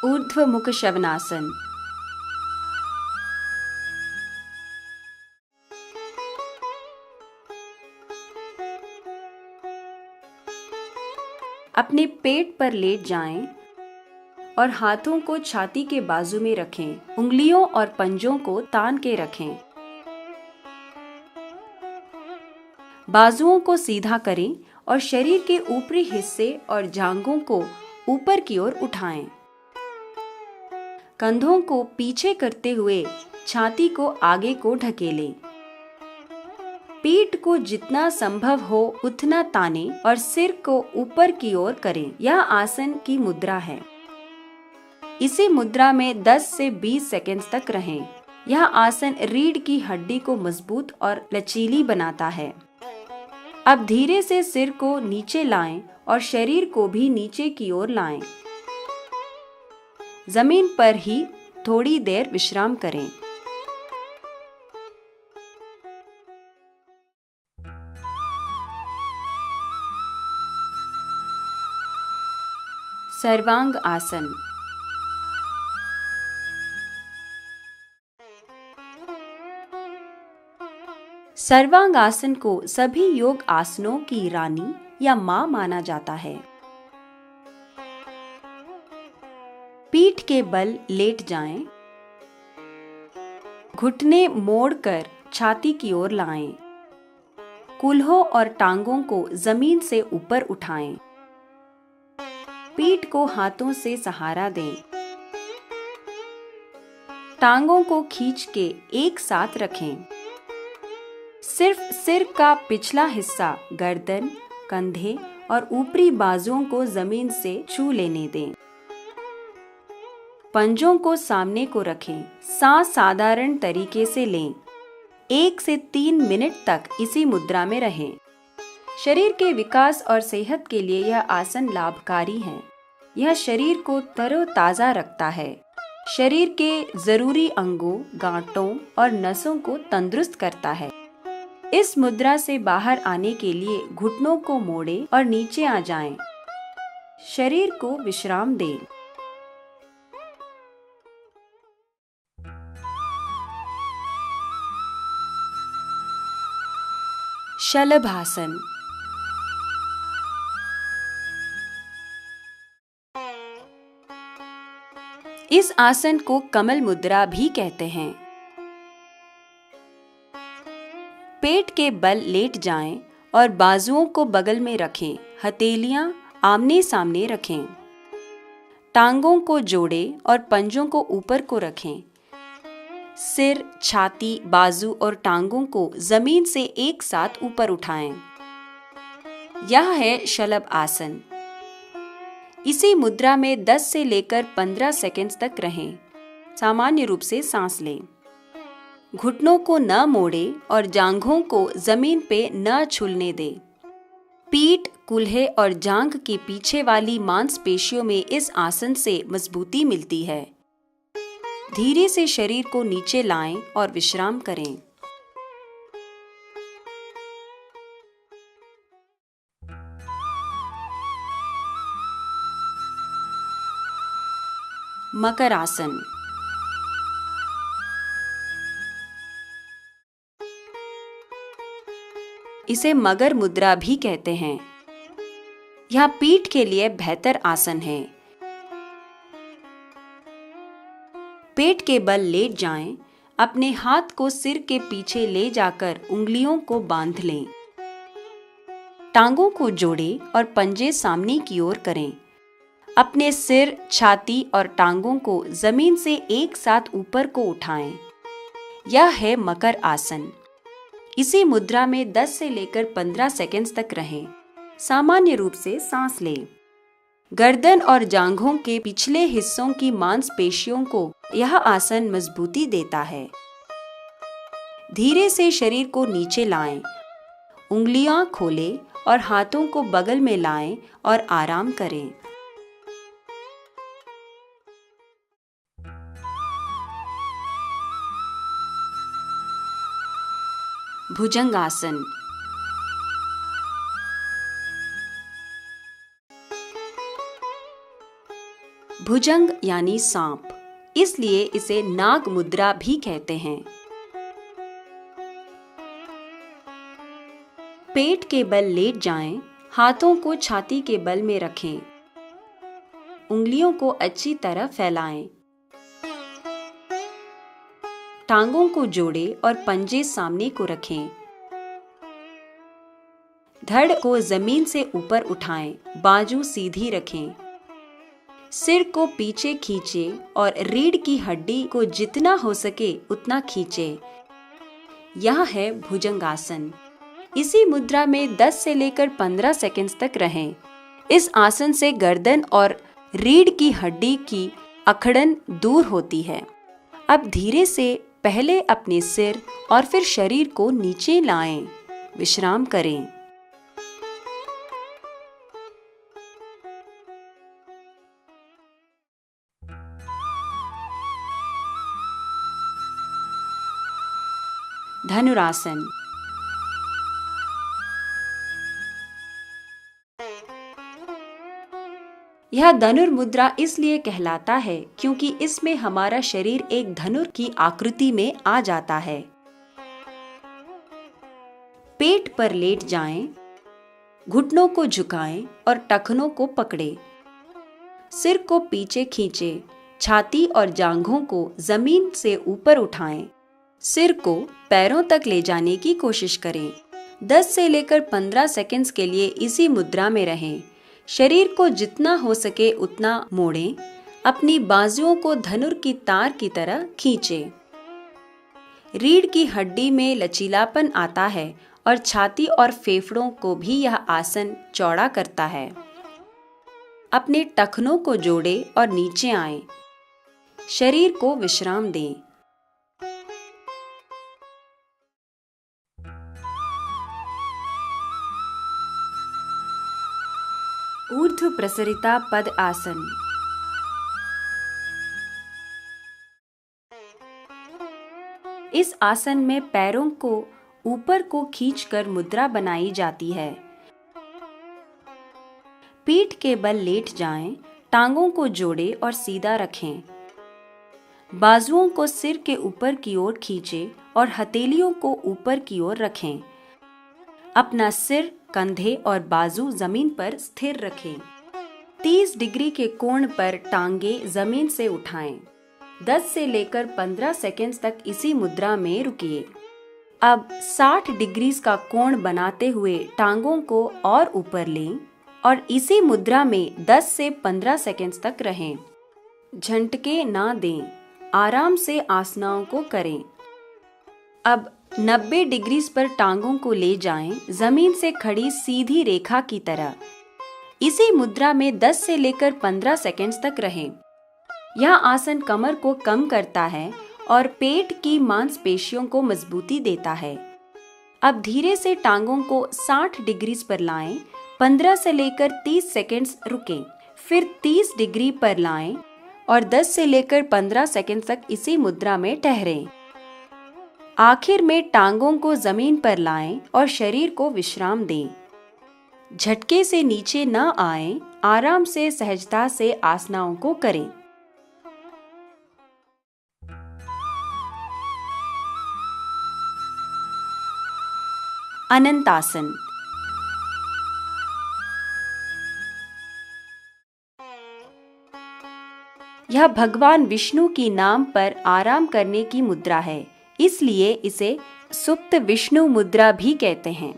ऊर्ध्व मुख शवनासन। अपने पेट पर लेट जाएं और हाथों को छाती के बाजू में रखें। उंगलियों और पंजों को तान के रखें। बाजुओं को सीधा करें और शरीर के ऊपरी हिस्से और जांघों को ऊपर की ओर उठाएं। कंधों को पीछे करते हुए छाती को आगे को ढकेलें। पीठ को जितना संभव हो उतना ताने और सिर को ऊपर की ओर करें। यह आसन की मुद्रा है। इसी मुद्रा में 10 से 20 सेकंड तक रहें। यह आसन रीढ़ की हड्डी को मजबूत और लचीली बनाता है। अब धीरे से सिर को नीचे लाएं और शरीर को भी नीचे की ओर लाएं। जमीन पर ही थोड़ी देर विश्राम करें। सर्वांग आसन। सर्वांग आसन को सभी योग आसनों की रानी या मां माना जाता है। पीठ के बल लेट जाएं। घुटने मोड़कर छाती की ओर लाएं। कूल्हों और टांगों को जमीन से ऊपर उठाएं। पीठ को हाथों से सहारा दें। टांगों को खींच के एक साथ रखें। सिर्फ सिर का पिछला हिस्सा, गर्दन, कंधे और ऊपरी बाजुओं को जमीन से छू लेने दें। पंजों को सामने को रखें। सांस साधारण तरीके से लें। 1 से 3 मिनट तक इसी मुद्रा में रहें। शरीर के विकास और सेहत के लिए यह आसन लाभकारी है। यह शरीर को तरोताजा रखता है। शरीर के जरूरी अंगों, गांठों और नसों को तंदुरुस्त करता है। इस मुद्रा से बाहर आने के लिए घुटनों को मोड़ें और नीचे आ जाएं। शरीर को विश्राम दें। शलभासन। इस आसन को कमल मुद्रा भी कहते हैं। पेट के बल लेट जाएं और बाजुओं को बगल में रखें। हथेलियां आमने सामने रखें। टांगों को जोड़ें और पंजों को ऊपर को रखें। सिर, छाती, बाजू और टांगों को जमीन से एक साथ ऊपर उठाएं। यह है शलभ आसन। इसी मुद्रा में 10 से लेकर 15 सेकंड तक रहें। सामान्य रूप से सांस लें। घुटनों को न मोड़ें और जांघों को जमीन पे न छूलने दें। पीठ, कूल्हे और जांघ के पीछे वाली मांसपेशियों में इस आसन से मजबूती मिलती है। धीरे से शरीर को नीचे लाएं और विश्राम करें। मकर आसन। इसे मगर मुद्रा भी कहते हैं। यह पीठ के लिए बेहतर आसन है। पेट के बल लेट जाएं। अपने हाथ को सिर के पीछे ले जाकर उंगलियों को बांध लें। टांगों को जोड़ें और पंजे सामने की ओर करें। अपने सिर, छाती और टांगों को जमीन से एक साथ ऊपर को उठाएं। यह है मकर आसन। इसी मुद्रा में 10 से लेकर 15 सेकंड तक रहें। सामान्य रूप से सांस लें। गर्दन और जांघों के पिछले हिस्सों की मांसपेशियों को यह आसन मजबूती देता है। धीरे से शरीर को नीचे लाएं। उंगलियां खोलें और हाथों को बगल में लाएं और आराम करें। भुजंगासन। भुजंग यानी सांप, इसलिए इसे नाग मुद्रा भी कहते हैं। पेट के बल लेट जाएं, हाथों को छाती के बल में रखें, उंगलियों को अच्छी तरह फैलाएं, टांगों को जोड़ें और पंजे सामने को रखें। धड़ को जमीन से ऊपर उठाएं, बाजू सीधी रखें, सिर को पीछे खींचें और रीढ़ की हड्डी को जितना हो सके उतना खींचें। यह है भुजंगासन। इसी मुद्रा में 10 से लेकर 15 सेकंड्स तक रहें। इस आसन से गर्दन और रीढ़ की हड्डी की अकड़न दूर होती है। अब धीरे से पहले अपने सिर और फिर शरीर को नीचे लाएं, विश्राम करें। धनुरासन। यह धनुर्मुद्रा इसलिए कहलाता है क्योंकि इसमें हमारा शरीर एक धनुर की आकृति में आ जाता है। पेट पर लेट जाएं, घुटनों को झुकाएं और टखनों को पकड़ें। सिर को पीछे खींचें, छाती और जांघों को जमीन से ऊपर उठाएं। सिर को पैरों तक ले जाने की कोशिश करें। 10 से लेकर 15 सेकंड्स के लिए इसी मुद्रा में रहें। शरीर को जितना हो सके उतना मोड़ें। अपनी बाजुओं को धनुर की तार की तरह खींचें। रीढ़ की हड्डी में लचीलापन आता है और छाती और फेफड़ों को भी यह आसन चौड़ा करता है। अपने टखनों को जोड़ें और नीचे आएं। शरीर को विश्राम दें। ऊर्ध्व प्रसरिता पद आसन। इस आसन में पैरों को ऊपर को खींचकर मुद्रा बनाई जाती है। पीठ के बल लेट जाएं, टांगों को जोड़ें और सीधा रखें। बाजुओं को सिर के ऊपर की ओर खींचें और हथेलियों को ऊपर की ओर रखें। अपना सिर, कंधे और बाजू जमीन पर स्थिर रखें। 30 डिग्री के कोण पर टांगे जमीन से उठाएं। 10 से लेकर 15 सेकंड्स तक इसी मुद्रा में रुकिए। अब 60 डिग्री का कोण बनाते हुए टांगों को और ऊपर लें और इसी मुद्रा में 10 से 15 सेकंड्स तक रहें। झटके ना दें, आराम से आसनाओं को करें। अब 90 डिग्री पर टांगों को ले जाएं, जमीन से खड़ी सीधी रेखा की तरह। इसी मुद्रा में 10 से लेकर 15 सेकंड्स तक रहें। यह आसन कमर को कम करता है और पेट की मांसपेशियों को मजबूती देता है। अब धीरे से टांगों को 60 डिग्री पर लाएं, 15 से लेकर 30 सेकंड्स रुकें, फिर 30 डिग्री पर लाएं और 10 से लेकर 15 सेकंड तक इसी मुद्रा में ठहरें। आखिर में टांगों को जमीन पर लाएं और शरीर को विश्राम दें। झटके से नीचे न आएं, आराम से सहजता से आसनाओं को करें। अनंतासन। यह भगवान विष्णु की नाम पर आराम करने की मुद्रा है, इसलिए इसे सुप्त विष्णु मुद्रा भी कहते हैं।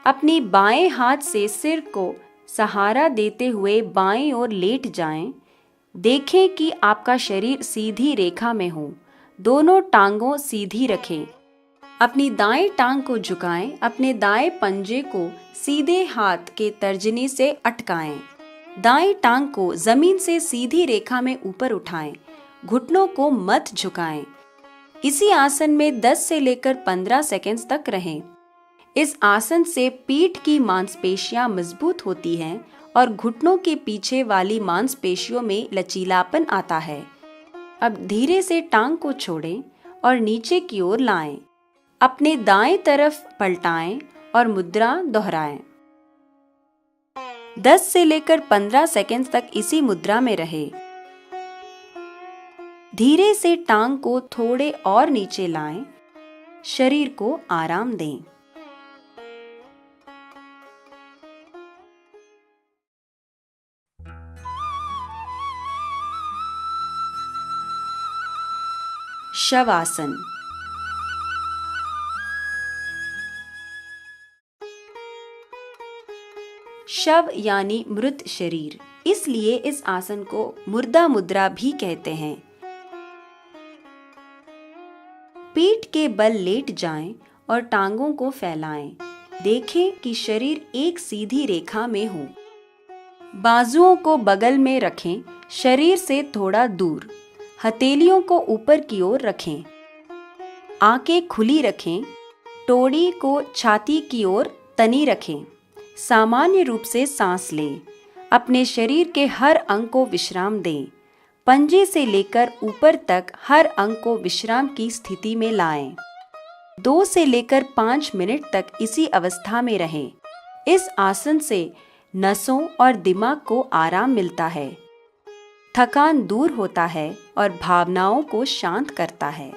अपनी बाएं हाथ से सिर को सहारा देते हुए बाएं ओर लेट जाएं। देखें कि आपका शरीर सीधी रेखा में हो। दोनों टांगों सीधी रखें। अपनी दाएं टांग को झुकाएं। अपने दाएं पंजे को सीधे हाथ के तर्जनी से अटकाएं। दाएं टांग को जमीन से सीधी रेखा में ऊपर उठाएं। घुटनों को मत झुकाएं। इसी आसन में 10 से लेकर 15 सेकंड्स तक रहें। इस आसन से पीठ की मांसपेशियां मजबूत होती हैं और घुटनों के पीछे वाली मांसपेशियों में लचीलापन आता है। अब धीरे से टांग को छोड़ें और नीचे की ओर लाएं। अपने दाएं तरफ पलटाएं और मुद्रा दोहराएं। 10 से लेकर 15 सेकंड तक इसी मुद्रा में रहे। धीरे से टांग को थोड़े और नीचे लाएं, शरीर को आराम दें। शवासन। शव यानी मृत शरीर, इसलिए इस आसन को मुर्दा मुद्रा भी कहते हैं। पीठ के बल लेट जाएं और टांगों को फैलाएं। देखें कि शरीर एक सीधी रेखा में हो। बाजुओं को बगल में रखें, शरीर से थोड़ा दूर। हथेलियों को ऊपर की ओर रखें। आंखें खुली रखें। टोड़ी को छाती की ओर तनी रखें। सामान्य रूप से सांस लें। अपने शरीर के हर अंग को विश्राम दें। पंजे से लेकर ऊपर तक हर अंग को विश्राम की स्थिति में लाएं। 2 से लेकर 5 मिनट तक इसी अवस्था में रहें। इस आसन से नसों और दिमाग को आराम मिलता है, थकान दूर होता है और भावनाओं को शांत करता है।